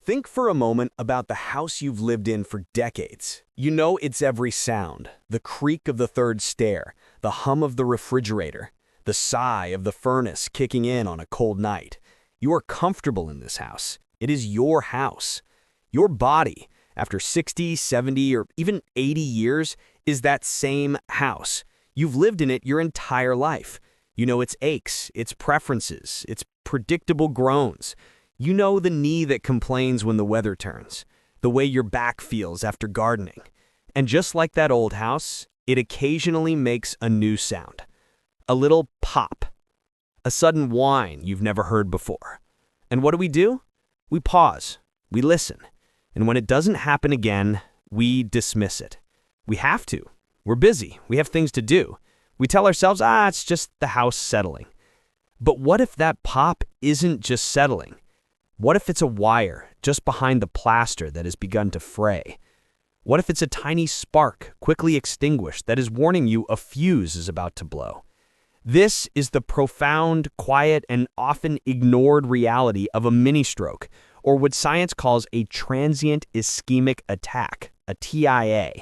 Think for a moment about the house you've lived in for decades. You know its every sound, the creak of the third stair, the hum of the refrigerator, the sigh of the furnace kicking in on a cold night. You are comfortable in this house. It is your house. Your body, after 60, 70, or even 80 years, is that same house. You've lived in it your entire life. You know its aches, its preferences, its predictable groans. You know the knee that complains when the weather turns, the way your back feels after gardening. And just like that old house, it occasionally makes a new sound. A little pop. A sudden whine you've never heard before. And what do? We pause. We listen. And when it doesn't happen again, we dismiss it. We have to. We're busy. We have things to do. We tell ourselves, it's just the house settling. But what if that pop isn't just settling? What if it's a wire just behind the plaster that has begun to fray? What if it's a tiny spark, quickly extinguished, that is warning you a fuse is about to blow? This is the profound, quiet, and often ignored reality of a mini-stroke, or what science calls a transient ischemic attack, a TIA.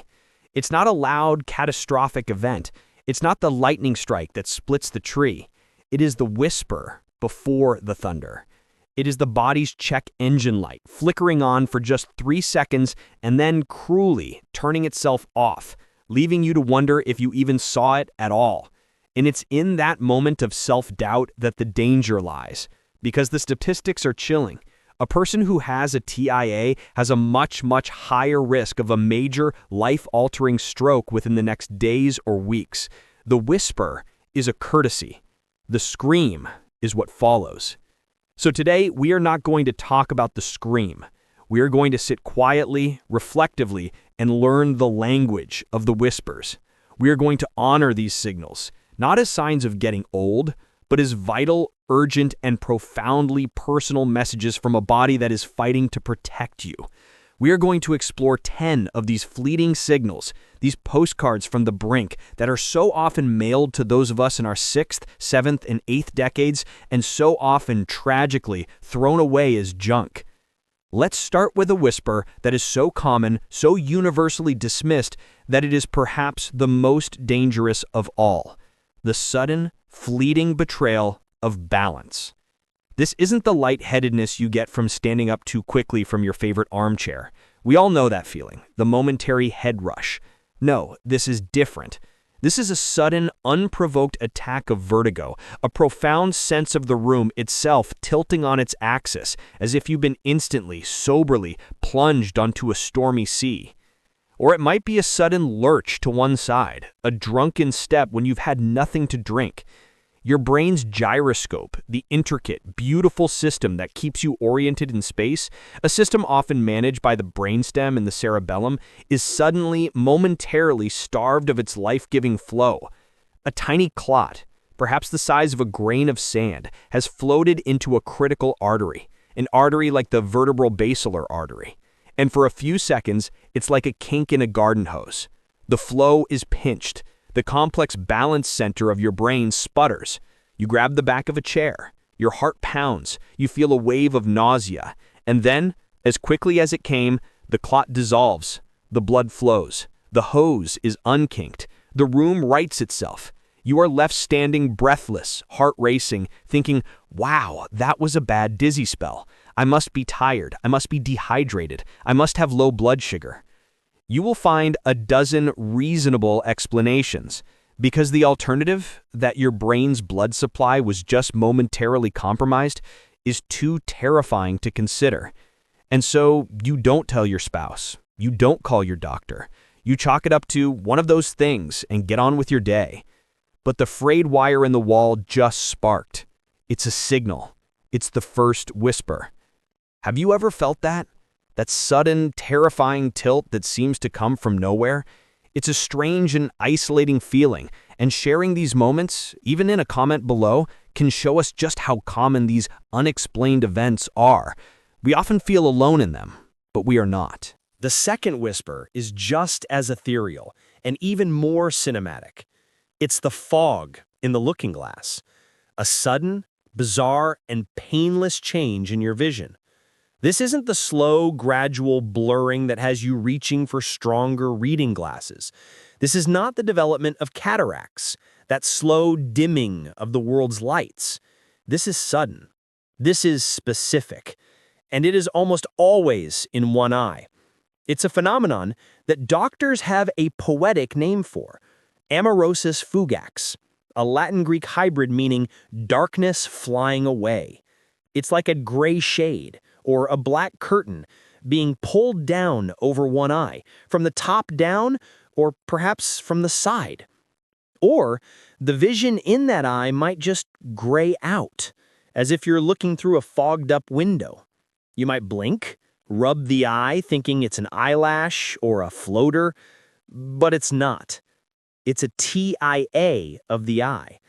It's not a loud, catastrophic event. It's not the lightning strike that splits the tree. It is the whisper before the thunder. It is the body's check engine light, flickering on for just 3 seconds and then cruelly turning itself off, leaving you to wonder if you even saw it at all. And it's in that moment of self-doubt that the danger lies, because the statistics are chilling. A person who has a TIA has a much, much higher risk of a major, life-altering stroke within the next days or weeks. The whisper is a courtesy. The scream is what follows. So today, we are not going to talk about the scream. We are going to sit quietly, reflectively, and learn the language of the whispers. We are going to honor these signals, not as signs of getting old, but as vital, urgent, and profoundly personal messages from a body that is fighting to protect you. We are going to explore 10 of these fleeting signals, these postcards from the brink that are so often mailed to those of us in our 6th, 7th, and 8th decades, and so often tragically thrown away as junk. Let's start with a whisper that is so common, so universally dismissed, that it is perhaps the most dangerous of all: the sudden, fleeting betrayal of balance. This isn't the lightheadedness you get from standing up too quickly from your favorite armchair. We all know that feeling, the momentary head rush. No, this is different. This is a sudden, unprovoked attack of vertigo, a profound sense of the room itself tilting on its axis, as if you've been instantly, soberly plunged onto a stormy sea. Or it might be a sudden lurch to one side, a drunken step when you've had nothing to drink. Your brain's gyroscope, the intricate, beautiful system that keeps you oriented in space, a system often managed by the brainstem and the cerebellum, is suddenly, momentarily starved of its life-giving flow. A tiny clot, perhaps the size of a grain of sand, has floated into a critical artery, an artery like the vertebral basilar artery. And for a few seconds, it's like a kink in a garden hose. The flow is pinched. The complex balance center of your brain sputters. You grab the back of a chair. Your heart pounds. You feel a wave of nausea. And then, as quickly as it came, the clot dissolves. The blood flows. The hose is unkinked. The room rights itself. You are left standing breathless, heart racing, thinking, wow, that was a bad dizzy spell. I must be tired. I must be dehydrated. I must have low blood sugar. You will find a dozen reasonable explanations, because the alternative, that your brain's blood supply was just momentarily compromised, is too terrifying to consider. And so you don't tell your spouse. You don't call your doctor. You chalk it up to one of those things and get on with your day. But the frayed wire in the wall just sparked. It's a signal. It's the first whisper. Have you ever felt that? That sudden, terrifying tilt that seems to come from nowhere? It's a strange and isolating feeling, and sharing these moments, even in a comment below, can show us just how common these unexplained events are. We often feel alone in them, but we are not. The second whisper is just as ethereal and even more cinematic. It's the fog in the looking glass, a sudden, bizarre, and painless change in your vision. This isn't the slow, gradual blurring that has you reaching for stronger reading glasses. This is not the development of cataracts, that slow dimming of the world's lights. This is sudden. This is specific. And it is almost always in one eye. It's a phenomenon that doctors have a poetic name for, Amaurosis fugax, a Latin-Greek hybrid meaning darkness flying away. It's like a gray shade, or a black curtain, being pulled down over one eye, from the top down, or perhaps from the side. Or the vision in that eye might just gray out, as if you're looking through a fogged-up window. You might blink, rub the eye thinking it's an eyelash or a floater, but it's not. It's a TIA of the eye.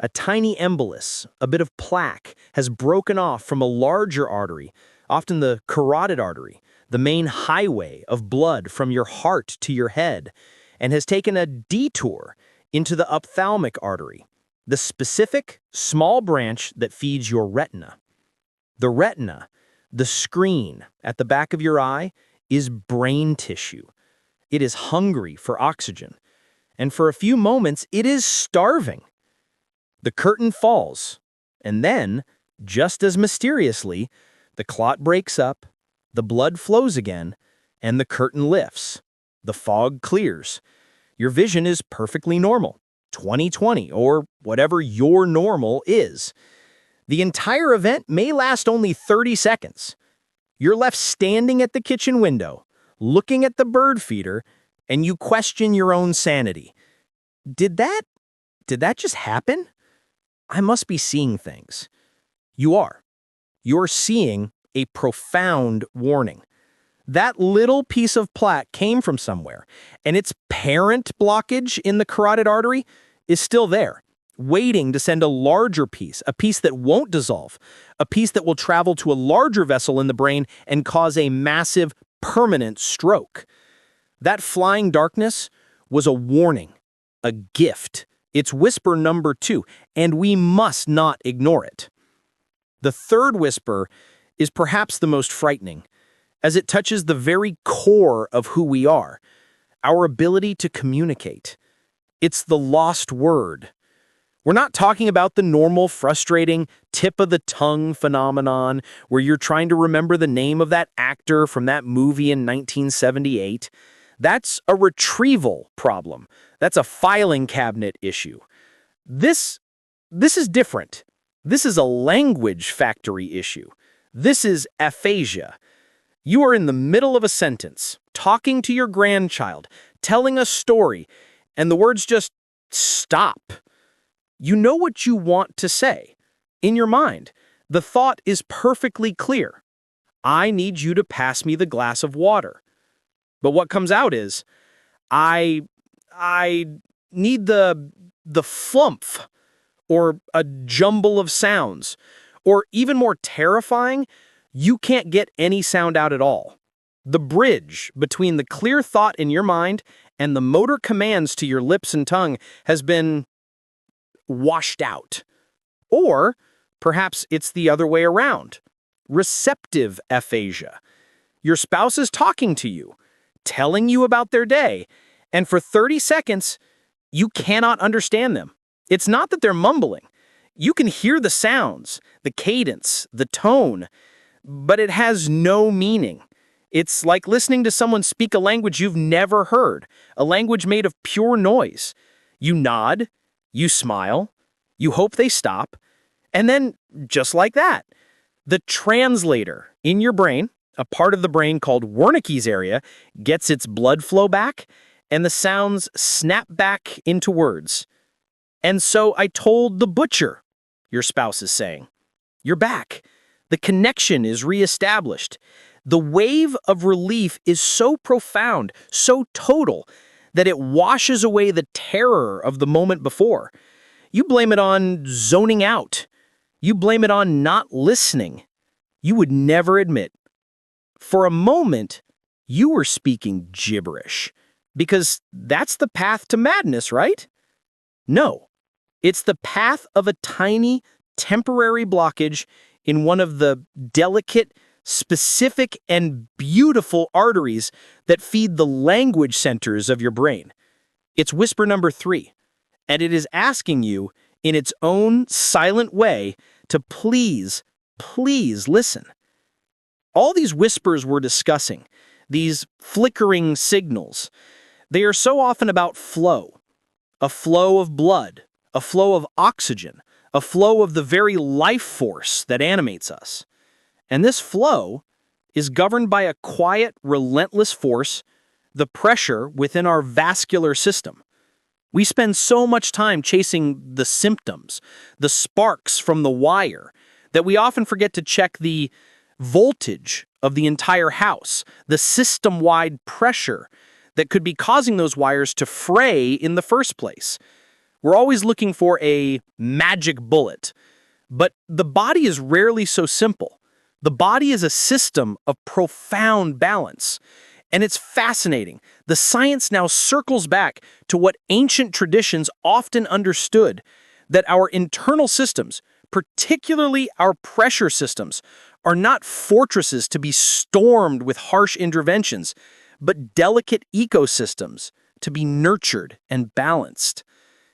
A tiny embolus, a bit of plaque, has broken off from a larger artery, often the carotid artery, the main highway of blood from your heart to your head, and has taken a detour into the ophthalmic artery, the specific, small branch that feeds your retina. The retina, the screen at the back of your eye, is brain tissue. It is hungry for oxygen, and for a few moments it is starving. The curtain falls, and then, just as mysteriously, the clot breaks up, the blood flows again, and the curtain lifts. The fog clears. Your vision is perfectly normal, 20/20, or whatever your normal is. The entire event may last only 30 seconds. You're left standing at the kitchen window, looking at the bird feeder, and you question your own sanity. Did that just happen? I must be seeing things. You are. You're seeing a profound warning. That little piece of plaque came from somewhere, and its parent blockage in the carotid artery is still there, waiting to send a larger piece, a piece that won't dissolve, a piece that will travel to a larger vessel in the brain and cause a massive, permanent stroke. That flying darkness was a warning, a gift. It's whisper number 2, and we must not ignore it. The third whisper is perhaps the most frightening, as it touches the very core of who we are, our ability to communicate. It's the lost word. We're not talking about the normal, frustrating, tip-of-the-tongue phenomenon where you're trying to remember the name of that actor from that movie in 1978. That's a retrieval problem. That's a filing cabinet issue. This is different. This is a language factory issue. This is aphasia. You are in the middle of a sentence, talking to your grandchild, telling a story, and the words just stop. You know what you want to say. In your mind, the thought is perfectly clear. I need you to pass me the glass of water. But what comes out is, I need the flumph, or a jumble of sounds, or even more terrifying, you can't get any sound out at all. The bridge between the clear thought in your mind and the motor commands to your lips and tongue has been washed out. Or perhaps it's the other way around. Receptive aphasia. Your spouse is talking to you, telling you about their day, and for 30 seconds, you cannot understand them. It's not that they're mumbling. You can hear the sounds, the cadence, the tone, but it has no meaning. It's like listening to someone speak a language you've never heard, a language made of pure noise. You nod, you smile, you hope they stop, and then, just like that, the translator in your brain, a part of the brain called Wernicke's area, gets its blood flow back, and the sounds snap back into words. And so I told the butcher, your spouse is saying. You're back. The connection is reestablished. The wave of relief is so profound, so total, that it washes away the terror of the moment before. You blame it on zoning out. You blame it on not listening. You would never admit. For a moment, you were speaking gibberish, because that's the path to madness, right? No, it's the path of a tiny, temporary blockage in one of the delicate, specific and beautiful arteries that feed the language centers of your brain. It's whisper number 3, and it is asking you, in its own silent way, to please, please listen. All these whispers we're discussing, these flickering signals, they are so often about flow. A flow of blood, a flow of oxygen, a flow of the very life force that animates us. And this flow is governed by a quiet, relentless force, the pressure within our vascular system. We spend so much time chasing the symptoms, the sparks from the wire, that we often forget to check the voltage of the entire house, the system-wide pressure that could be causing those wires to fray in the first place. We're always looking for a magic bullet, but the body is rarely so simple. The body is a system of profound balance. And it's fascinating. The science now circles back to what ancient traditions often understood, that our internal systems, particularly our pressure systems, are not fortresses to be stormed with harsh interventions, but delicate ecosystems to be nurtured and balanced.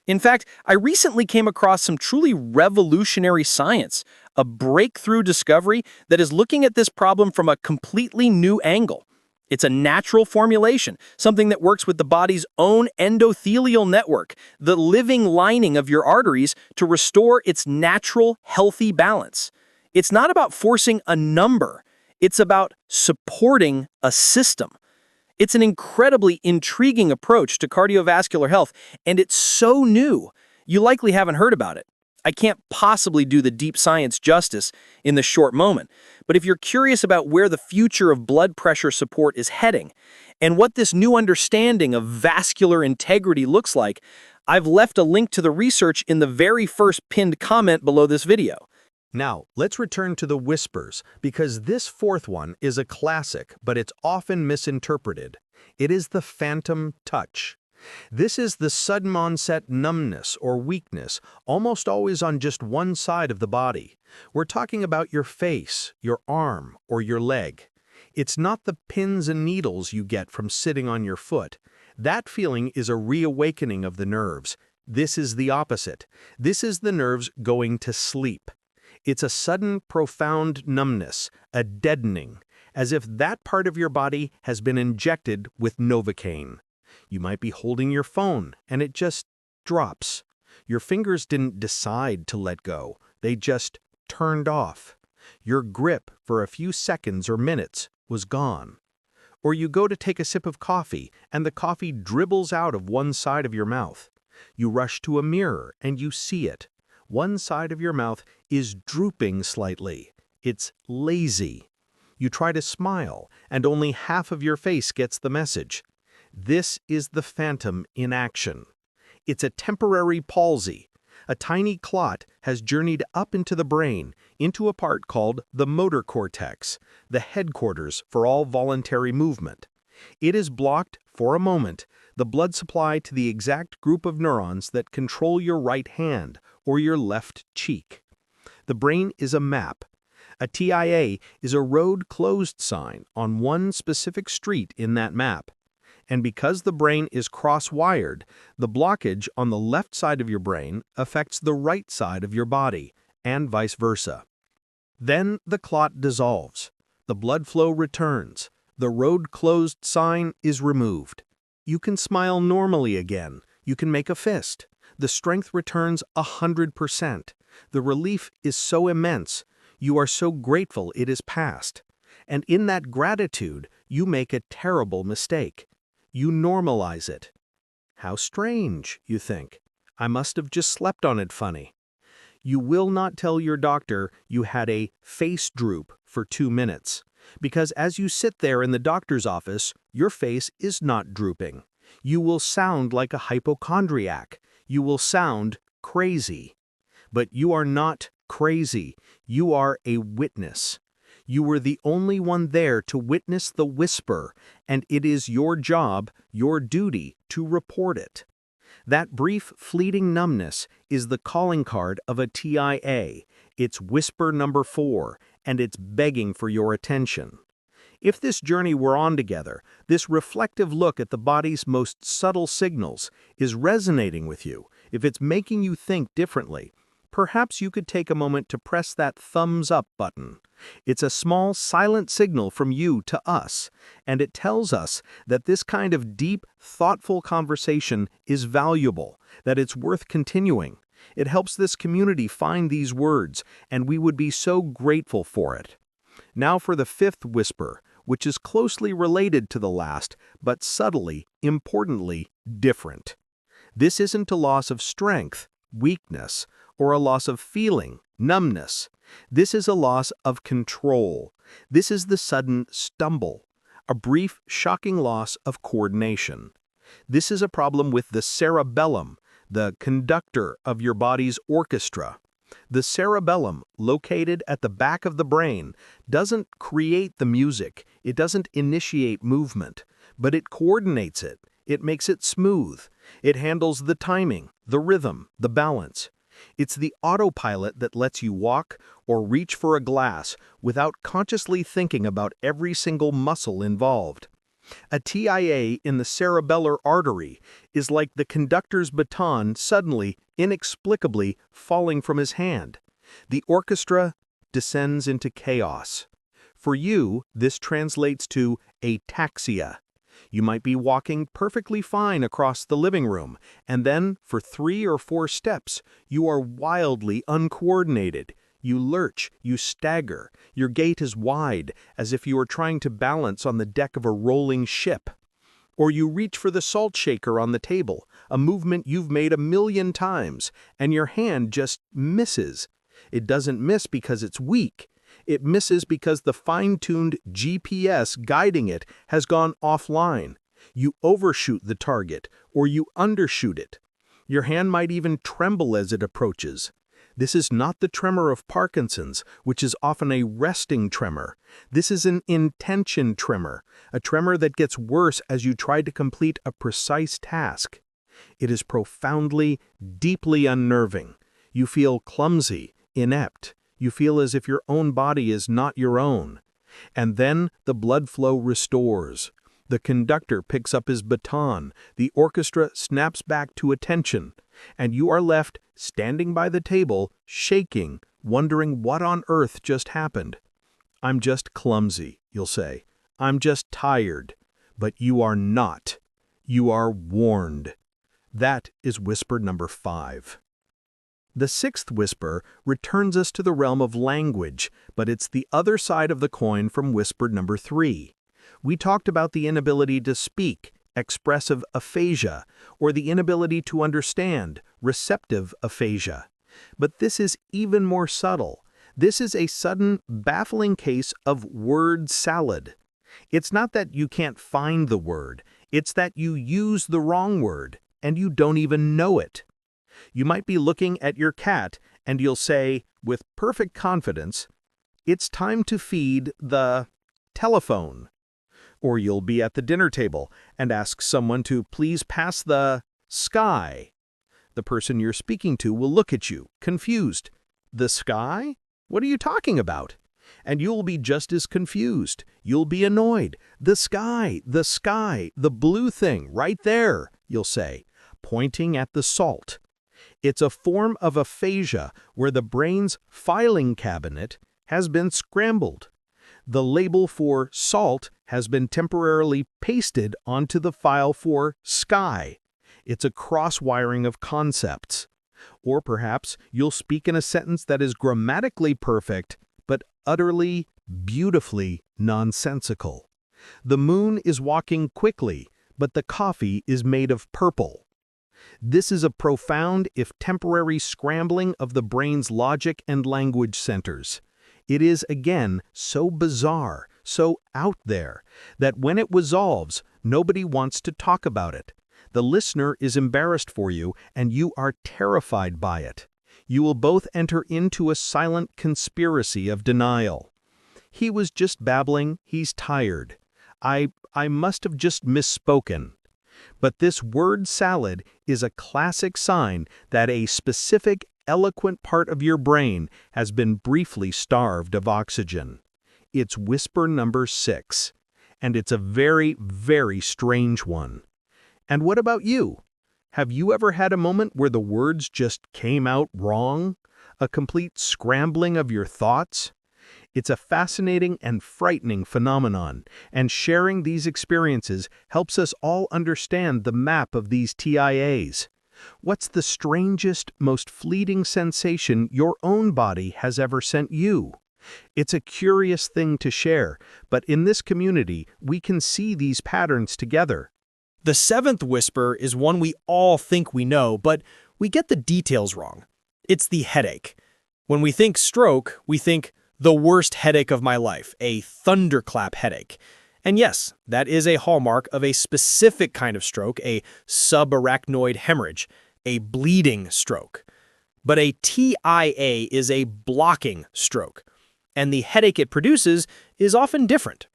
In fact, I recently came across some truly revolutionary science, a breakthrough discovery that is looking at this problem from a completely new angle. It's a natural formulation, something that works with the body's own endothelial network, the living lining of your arteries, to restore its natural, healthy balance. It's not about forcing a number. It's about supporting a system. It's an incredibly intriguing approach to cardiovascular health, and it's so new, you likely haven't heard about it. I can't possibly do the deep science justice in this short moment, but if you're curious about where the future of blood pressure support is heading and what this new understanding of vascular integrity looks like, I've left a link to the research in the very first pinned comment below this video. Now, let's return to the whispers, because this fourth one is a classic, but it's often misinterpreted. It is the phantom touch. This is the sudden onset numbness or weakness, almost always on just one side of the body. We're talking about your face, your arm, or your leg. It's not the pins and needles you get from sitting on your foot. That feeling is a reawakening of the nerves. This is the opposite. This is the nerves going to sleep. It's a sudden, profound numbness, a deadening, as if that part of your body has been injected with Novocaine. You might be holding your phone, and it just drops. Your fingers didn't decide to let go. They just turned off. Your grip for a few seconds or minutes was gone. Or you go to take a sip of coffee, and the coffee dribbles out of one side of your mouth. You rush to a mirror, and you see it. One side of your mouth is drooping slightly. It's lazy. You try to smile, and only half of your face gets the message. This is the phantom in action. It's a temporary palsy. A tiny clot has journeyed up into the brain, into a part called the motor cortex, the headquarters for all voluntary movement. It has blocked, for a moment, the blood supply to the exact group of neurons that control your right hand or your left cheek. The brain is a map. A TIA is a road closed sign on one specific street in that map. And because the brain is cross-wired, the blockage on the left side of your brain affects the right side of your body, and vice versa. Then the clot dissolves. The blood flow returns. The road closed sign is removed. You can smile normally again. You can make a fist. The strength returns 100%. The relief is so immense. You are so grateful it is past. And in that gratitude, you make a terrible mistake. You normalize it. How strange, you think. I must have just slept on it funny. You will not tell your doctor you had a face droop for 2 minutes, because as you sit there in the doctor's office, your face is not drooping. You will sound like a hypochondriac. You will sound crazy. But you are not crazy. You are a witness. You were the only one there to witness the whisper, and it is your job, your duty, to report it. That brief, fleeting numbness is the calling card of a TIA. It's whisper number 4, and it's begging for your attention. If this journey we're on together, this reflective look at the body's most subtle signals, is resonating with you, if it's making you think differently, perhaps you could take a moment to press that thumbs up button. It's a small, silent signal from you to us, and it tells us that this kind of deep, thoughtful conversation is valuable, that it's worth continuing. It helps this community find these words, and we would be so grateful for it. Now for the fifth whisper, which is closely related to the last, but subtly, importantly, different. This isn't a loss of strength, weakness, or a loss of feeling, numbness. This is a loss of control. This is the sudden stumble, a brief, shocking loss of coordination. This is a problem with the cerebellum, the conductor of your body's orchestra. The cerebellum, located at the back of the brain, doesn't create the music, it doesn't initiate movement, but it coordinates it, it makes it smooth, it handles the timing, the rhythm, the balance. It's the autopilot that lets you walk or reach for a glass without consciously thinking about every single muscle involved. A TIA in the cerebellar artery is like the conductor's baton suddenly, inexplicably falling from his hand. The orchestra descends into chaos. For you, this translates to ataxia. You might be walking perfectly fine across the living room, and then, for 3 or 4 steps, you are wildly uncoordinated. You lurch, you stagger, your gait is wide, as if you are trying to balance on the deck of a rolling ship. Or you reach for the salt shaker on the table, a movement you've made 1,000,000 times, and your hand just misses. It doesn't miss because it's weak. It misses because the fine-tuned GPS guiding it has gone offline. You overshoot the target, or you undershoot it. Your hand might even tremble as it approaches. This is not the tremor of Parkinson's, which is often a resting tremor. This is an intention tremor, a tremor that gets worse as you try to complete a precise task. It is profoundly, deeply unnerving. You feel clumsy, inept. You feel as if your own body is not your own. And then the blood flow restores. The conductor picks up his baton, the orchestra snaps back to attention, and you are left standing by the table, shaking, wondering what on earth just happened. I'm just clumsy, you'll say. I'm just tired. But you are not. You are warned. That is whisper number 5. The sixth whisper returns us to the realm of language, but it's the other side of the coin from whisper number 3. We talked about the inability to speak, expressive aphasia, or the inability to understand, receptive aphasia. But this is even more subtle. This is a sudden, baffling case of word salad. It's not that you can't find the word, it's that you use the wrong word, and you don't even know it. You might be looking at your cat, and you'll say, with perfect confidence, "It's time to feed the telephone." Or you'll be at the dinner table and ask someone to please pass the sky. The person you're speaking to will look at you, confused. The sky? What are you talking about? And you'll be just as confused. You'll be annoyed. The sky, the blue thing, right there, you'll say, pointing at the salt. It's a form of aphasia where the brain's filing cabinet has been scrambled. The label for salt has been temporarily pasted onto the file for sky. It's a cross-wiring of concepts. Or perhaps you'll speak in a sentence that is grammatically perfect, but utterly, beautifully nonsensical. The moon is walking quickly, but the coffee is made of purple. This is a profound, if temporary, scrambling of the brain's logic and language centers. It is, again, so bizarre, so out there, that when it resolves, nobody wants to talk about it. The listener is embarrassed for you, and you are terrified by it. You will both enter into a silent conspiracy of denial. He was just babbling, he's tired. I must have just misspoken. But this word salad is a classic sign that a specific eloquent part of your brain has been briefly starved of oxygen. It's whisper number 6, and it's a very, very strange one. And what about you? Have you ever had a moment where the words just came out wrong? A complete scrambling of your thoughts? It's a fascinating and frightening phenomenon, and sharing these experiences helps us all understand the map of these TIAs. What's the strangest, most fleeting sensation your own body has ever sent you? It's a curious thing to share, but in this community, we can see these patterns together. The 7th whisper is one we all think we know, but we get the details wrong. It's the headache. When we think stroke, we think the worst headache of my life, a thunderclap headache. And yes, that is a hallmark of a specific kind of stroke, a subarachnoid hemorrhage, a bleeding stroke. But a TIA is a blocking stroke, and the headache it produces is often different.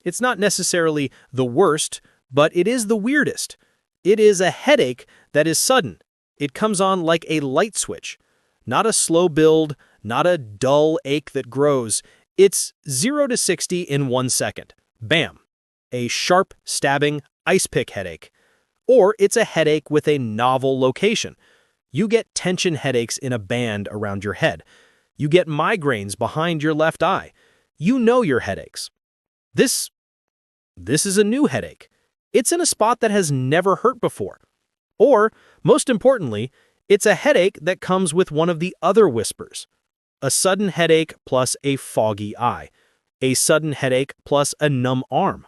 It's not necessarily the worst, but it is the weirdest. It is a headache that is sudden. It comes on like a light switch. Not a slow build, not a dull ache that grows. It's 0 to 60 in 1 second. Bam! A sharp, stabbing, ice pick headache. Or it's a headache with a novel location. You get tension headaches in a band around your head. You get migraines behind your left eye. You know your headaches. This is a new headache. It's in a spot that has never hurt before. Or, most importantly, it's a headache that comes with one of the other whispers. A sudden headache plus a foggy eye. A sudden headache plus a numb arm.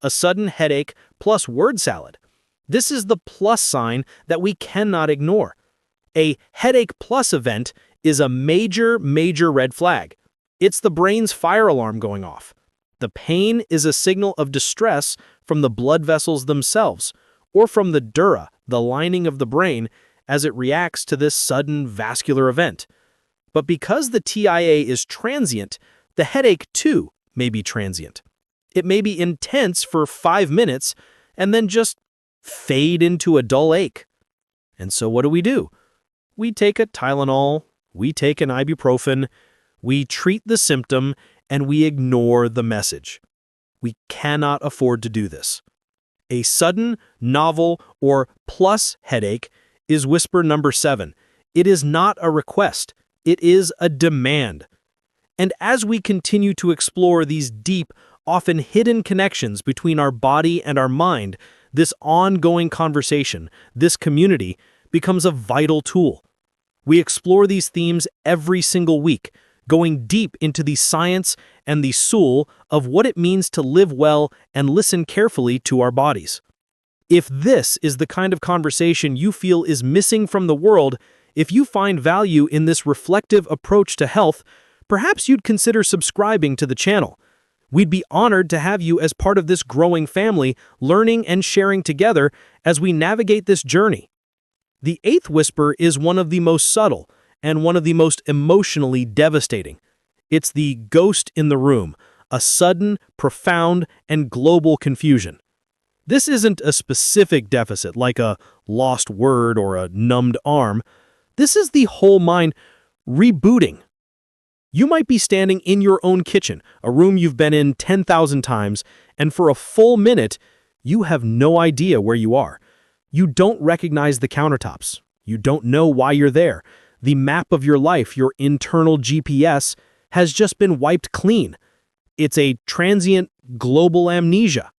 A sudden headache plus word salad. This is the plus sign that we cannot ignore. A headache plus event is a major, major red flag. It's the brain's fire alarm going off. The pain is a signal of distress from the blood vessels themselves, or from the dura, the lining of the brain, as it reacts to this sudden vascular event. But because the TIA is transient, the headache too may be transient. It may be intense for 5 minutes and then just fade into a dull ache. And so what do? We take a Tylenol, we take an ibuprofen, we treat the symptom, and we ignore the message. We cannot afford to do this. A sudden, novel, or plus headache is whisper number 7. It is not a request. It is a demand. And as we continue to explore these deep, often hidden connections between our body and our mind, this ongoing conversation, this community, becomes a vital tool. We explore these themes every single week, going deep into the science and the soul of what it means to live well and listen carefully to our bodies. If this is the kind of conversation you feel is missing from the world, if you find value in this reflective approach to health, perhaps you'd consider subscribing to the channel. We'd be honored to have you as part of this growing family, learning and sharing together as we navigate this journey. The 8th whisper is one of the most subtle and one of the most emotionally devastating. It's the ghost in the room, a sudden, profound, and global confusion. This isn't a specific deficit like a lost word or a numbed arm. This is the whole mind rebooting. You might be standing in your own kitchen, a room you've been in 10,000 times, and for a full minute, you have no idea where you are. You don't recognize the countertops. You don't know why you're there. The map of your life, your internal GPS, has just been wiped clean. It's a transient global amnesia.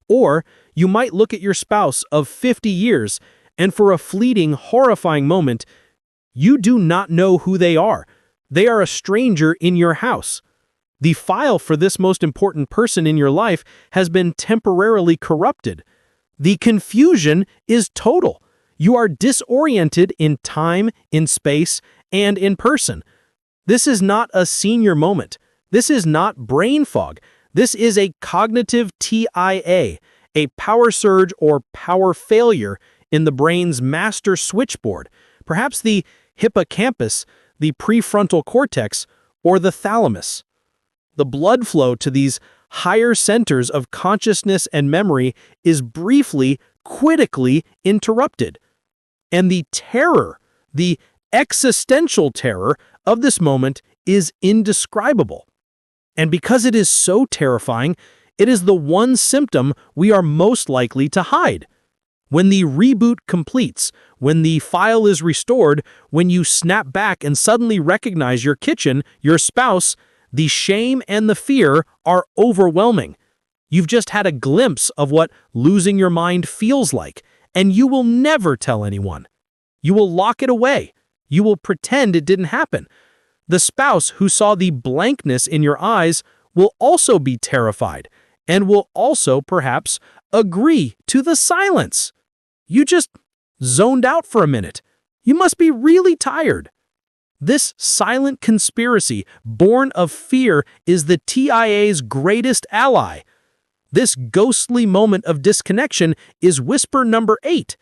Or you might look at your spouse of 50 years, and for a fleeting, horrifying moment, you do not know who they are. They are a stranger in your house. The file for this most important person in your life has been temporarily corrupted. The confusion is total. You are disoriented in time, in space, and in person. This is not a senior moment. This is not brain fog. This is a cognitive TIA, a power surge or power failure in the brain's master switchboard, perhaps the hippocampus, the prefrontal cortex, or the thalamus. The blood flow to these higher centers of consciousness and memory is briefly, critically interrupted. And the terror, the existential terror of this moment is indescribable. And because it is so terrifying, it is the one symptom we are most likely to hide. When the reboot completes, when the file is restored, when you snap back and suddenly recognize your kitchen, your spouse, the shame and the fear are overwhelming. You've just had a glimpse of what losing your mind feels like, and you will never tell anyone. You will lock it away. You will pretend it didn't happen. The spouse who saw the blankness in your eyes will also be terrified and will also, perhaps, agree to the silence. You just zoned out for a minute. You must be really tired. This silent conspiracy, born of fear, is the TIA's greatest ally. This ghostly moment of disconnection is whisper number 8.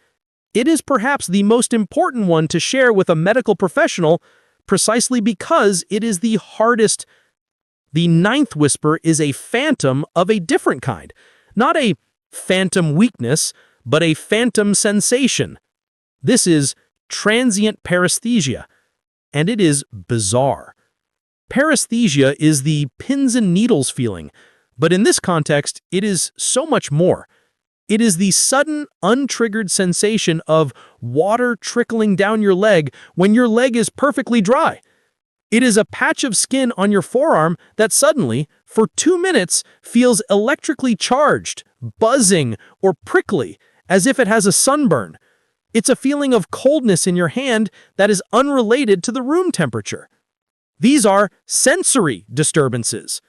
It is perhaps the most important one to share with a medical professional, precisely because it is the hardest. The 9th whisper is a phantom of a different kind. Not a phantom weakness, but a phantom sensation. This is transient paresthesia, and it is bizarre. Paresthesia is the pins and needles feeling, but in this context, it is so much more. It is the sudden, untriggered sensation of water trickling down your leg when your leg is perfectly dry. It is a patch of skin on your forearm that suddenly, for 2 minutes, feels electrically charged, buzzing, or prickly, as if it has a sunburn. It's a feeling of coldness in your hand that is unrelated to the room temperature. These are sensory disturbances.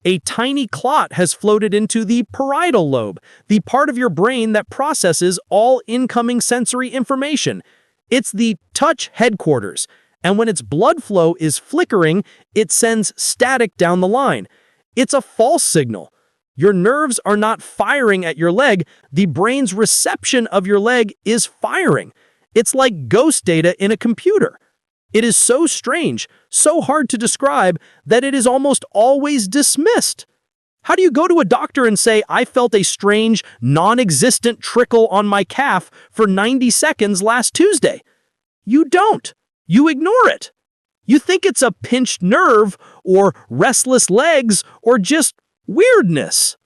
A tiny clot has floated into the parietal lobe, the part of your brain that processes all incoming sensory information. It's the touch headquarters, and when its blood flow is flickering, it sends static down the line. It's a false signal. Your nerves are not firing at your leg. The brain's reception of your leg is firing. It's like ghost data in a computer. It is so strange, so hard to describe, that it is almost always dismissed. How do you go to a doctor and say, I felt a strange, non-existent trickle on my calf for 90 seconds last Tuesday? You don't. You ignore it. You think it's a pinched nerve, or restless legs, or just weirdness.